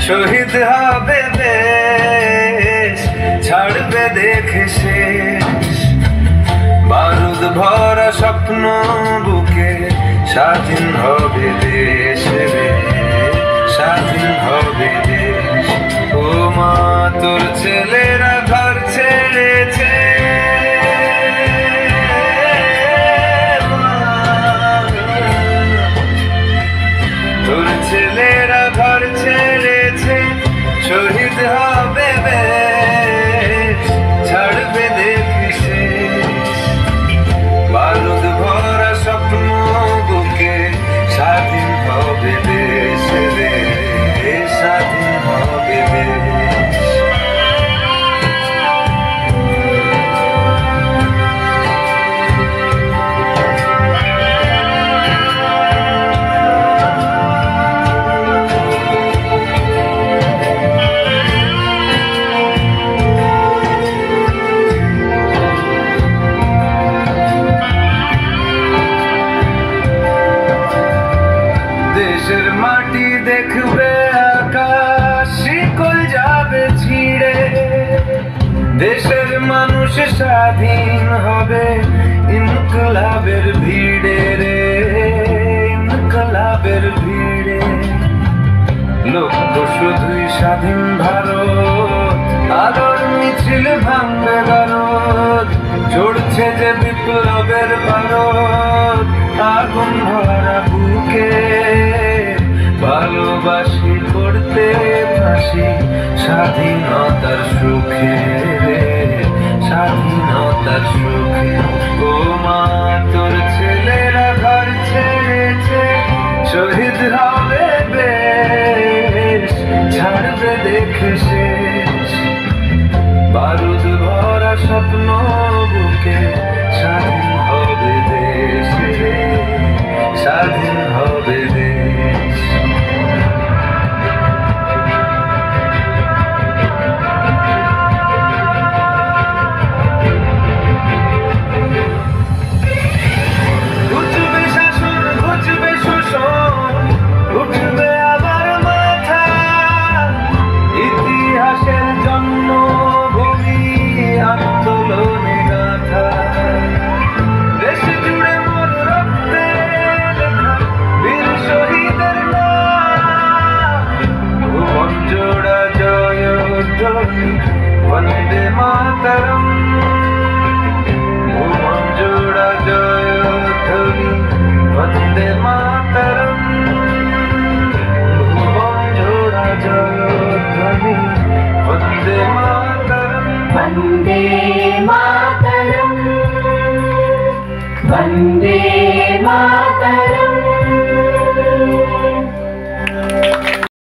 শহীদ হবে দেশ, ছাড়বে দেখে শেষ। বারুদ ভরা স্বপ্ন বুকে, স্বাধীন হবে দেশ রে, স্বাধীন হবে দেশ। ও মা তোর ছেলেরা ঘর ছেড়েছে, তোর ছেলেরা ঘর ছেড়েছে, শহীদ হবে বেশ, ছাড়বে দেখি শেষ। বারুদ ভরা স্বপ্ন বুকে, স্বাধীন হবে দেশ রে, স্বাধীন হবে দেশ। দেশের মাটি দেখবে আকাশ, শিকল যাবে ছিঁড়ে। দেশের মানুষ স্বাধীন হবে ইনকলাবের ভিড়ে রে, ইনকলাবের ভিড়ে। লক্ষ্য শুধুই স্বাধীন ভারত, আলোর মিছিল ভাঙবে ভারত। চড়ছে যে বিপ্লবের ভারত, আগুন ভরা বুকে। ভালোবাসি করতে ফাঁসি, স্বাধীনতার সুখে রে, স্বাধীনতার সুখে। ও মা তোর ছেলেরা ঘর ছেড়েছে, শহীদ হবে বেশ, ছাড়বে দেখে শেষ। বারুদ ভরা স্বপ্ন বুকে, স্বাধীন হবে দেশ রে, স্বাধীন হবে দেশ। ঘুচবে শাসন, ঘুচবে শোষণ, উঠবে আবার মাথা। ইতিহাসের জন্মভূমি, আন্দোলনে গাথা। দেশ জুড়ে মোর রক্তে লেখা বীর শহীদের নাম। ভুবন জোড়া জয়ধ্বনি, বন্দে মাতরম। ভুবন জোড়া জয়ধ্বনি, বন্দে মাতরম। ভুবন জোড়া জয়ধ্বনি, বন্দে মাতরম। वन्दे मातरम्, वन्दे मातरम्।